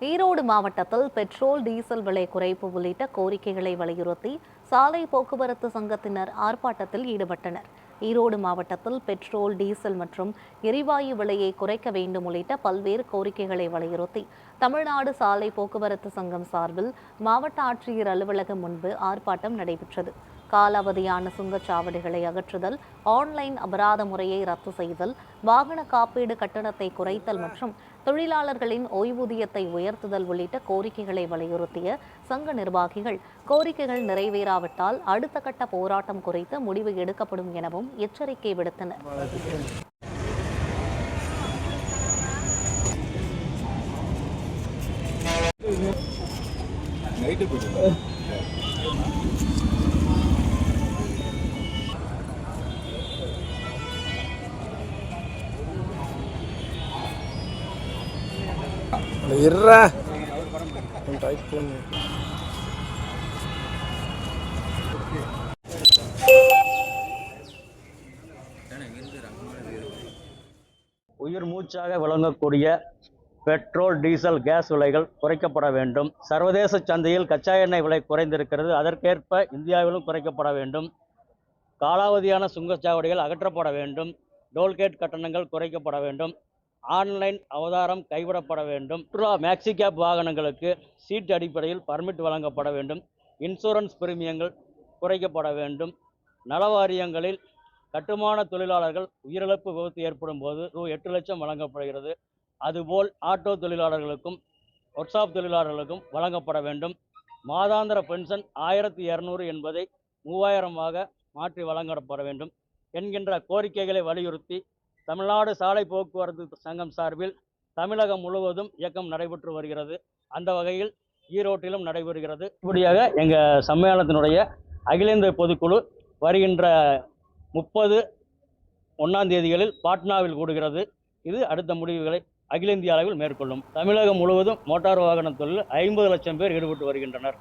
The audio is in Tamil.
ஈரோடு மாவட்டத்தில் பெட்ரோல், டீசல் விலை குறைப்பு உள்ளிட்ட கோரிக்கைகளை வலியுறுத்தி சாலை போக்குவரத்து சங்கத்தினர் ஆர்ப்பாட்டத்தில் ஈடுபட்டனர். ஈரோடு மாவட்டத்தில் பெட்ரோல், டீசல் மற்றும் எரிவாயு விலையை குறைக்க வேண்டும் உள்ளிட்ட பல்வேறு கோரிக்கைகளை வலியுறுத்தி தமிழ்நாடு சாலை போக்குவரத்து சங்கம் சார்பில் மாவட்ட ஆட்சியர் அலுவலகம் முன்பு ஆர்ப்பாட்டம் நடைபெற்றது. காலாவதியான சுங்கச்சாவடிகளை அகற்றுதல், ஆன்லைன் அபராத முறையை ரத்து செய்தல், வாகன காப்பீடு கட்டணத்தை குறைத்தல் மற்றும் தொழிலாளர்களின் ஓய்வூதியத்தை உயர்த்துதல் உள்ளிட்ட கோரிக்கைகளை வலியுறுத்திய சங்க நிர்வாகிகள் கோரிக்கைகள் நிறைவேறாவிட்டால் அடுத்த கட்ட போராட்டம் குறித்து முடிவு எடுக்கப்படும் எனவும் எச்சரிக்கை விடுத்தனர். உயிர் மூச்சாக விளங்கக்கூடிய பெட்ரோல், டீசல், கேஸ் விலைகள் குறைக்கப்பட வேண்டும். சர்வதேச சந்தையில் கச்சா எண்ணெய் விலை குறைந்திருக்கிறது. அதற்கேற்ப இந்தியாவிலும் குறைக்கப்பட வேண்டும். காலாவதியான சுங்கச்சாவடிகள் அகற்றப்பட வேண்டும். டோல்கேட் கட்டணங்கள் குறைக்கப்பட வேண்டும். ஆன்லைன் அவதாரம் கைவிடப்பட வேண்டும். மேக்ஸி கேப் வாகனங்களுக்கு சீட் அடிப்படையில் பர்மிட் வழங்கப்பட வேண்டும். இன்சூரன்ஸ் பிரீமியங்கள் குறைக்கப்பட வேண்டும். நலவாரியங்களில் கட்டுமான தொழிலாளர்கள் உயிரிழப்பு விபத்து ஏற்படும் போது ரூ. 8 லட்சம் வழங்கப்படுகிறது. அதுபோல் ஆட்டோ தொழிலாளர்களுக்கும் ஒர்க் ஷாப் தொழிலாளர்களுக்கும் வழங்கப்பட வேண்டும். மாதாந்திர பென்ஷன் 1200 என்பதை 3000ஆக மாற்றி வழங்கப்பட வேண்டும் என்கின்ற கோரிக்கைகளை வலியுறுத்தி தமிழ்நாடு சாலை போக்குவரத்து சங்கம் சார்பில் தமிழகம் முழுவதும் இயக்கம் நடைபெற்று வருகிறது. அந்த வகையில் ஈரோட்டிலும் நடைபெறுகிறது. இப்படியாக எங்கள் சம்மேளனத்தினுடைய அகில இந்திய பொதுக்குழு வருகின்ற 30 பாட்னாவில் கூடுகிறது. இது அடுத்த முடிவுகளை அகில இந்திய அளவில் மேற்கொள்ளும். தமிழகம் முழுவதும் மோட்டார் வாகன தொழிலில் 50 லட்சம் பேர் ஈடுபட்டு வருகின்றனர்.